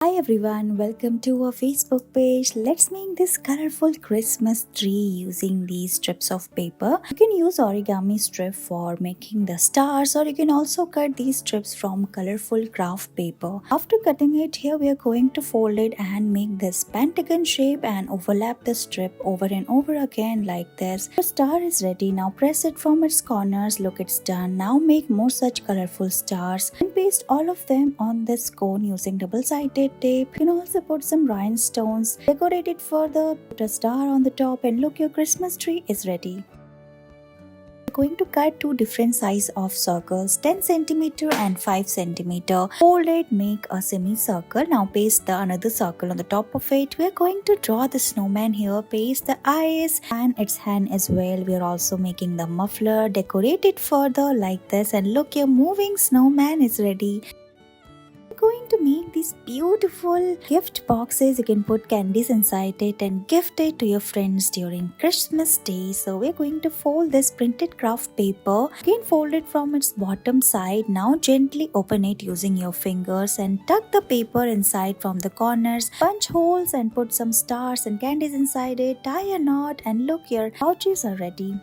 Hi everyone, welcome to our Facebook page. Let's make this colorful Christmas tree using these strips of paper. You can use origami strip for making the stars, or you can also cut these strips from colorful craft paper. After cutting it, here we are going to fold it and make this pentagon shape and overlap the strip over and over again like this. The star is ready. Now press it from its corners. Look, it's done. Now make more such colorful stars and paste all of them on this cone using double-sided tape. You can also put some rhinestones, decorate it further, put a star on the top, and look, your Christmas tree is ready. We're going to cut two different size of circles, 10 cm and 5 cm. Fold it, make a semicircle. Now paste the another circle on the top of it. We're going to draw the snowman here, paste the eyes and its hand as well. We're also making the muffler, decorate it further like this, and look, your moving snowman is ready. Going to make these beautiful gift boxes. You can put candies inside it and gift it to your friends during Christmas Day. So we're going to fold this printed craft paper. Again, fold it from its bottom side. Now gently open it using your fingers and tuck the paper inside from the corners. Punch holes and put some stars and candies inside it. Tie a knot and look, your pouches are ready.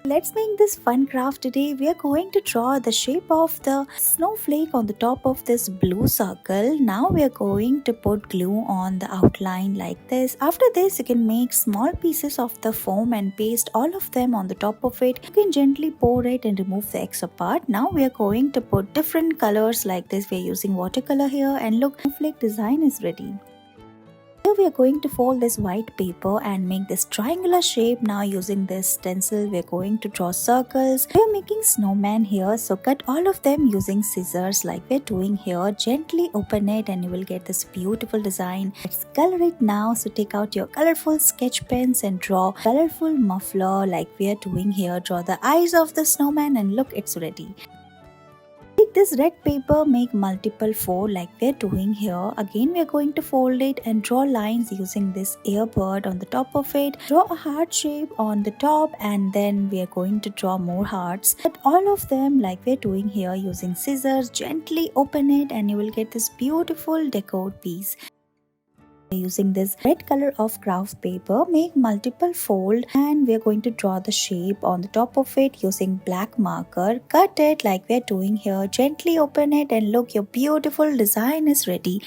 Let's make this fun craft today. We are going to draw the shape of the snowflake on the top of this blue circle. Now we are going to put glue on the outline like this. After this, you can make small pieces of the foam and paste all of them on the top of it. You can gently pour it and remove the extra part. Now we are going to put different colors like this. We are using watercolor here, and look, snowflake design is ready. Here we are going to fold this white paper and make this triangular shape. Now using this stencil, we are going to draw circles. We are making snowman here, so cut all of them using scissors like we are doing here. Gently open it and you will get this beautiful design. Let's color it now. So take out your colorful sketch pens and draw colorful muffler like we are doing here. Draw the eyes of the snowman and look, it's ready. Take this red paper, make multiple fold like we're doing here. Again, we are going to fold it and draw lines using this earbud on the top of it. Draw a heart shape on the top, and then we are going to draw more hearts. Cut all of them like we're doing here using scissors. Gently open it and you will get this beautiful decor piece. Using this red color of craft paper, make multiple fold, and we are going to draw the shape on the top of it using black marker. Cut it like we are doing here. Gently open it and look, your beautiful design is ready.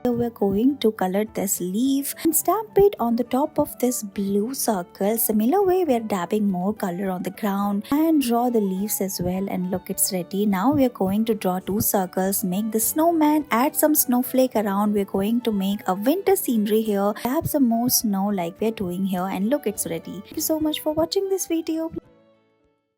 We're going to color this leaf and stamp it on the top of this blue circle. Similar way, we're dabbing more color on the ground and draw the leaves as well, and look, it's ready. Now we're going to draw two circles, make the snowman, add some snowflake around. We're going to make a winter scenery here, dab some more snow like we're doing here, and look, it's ready. Thank you so much for watching this video.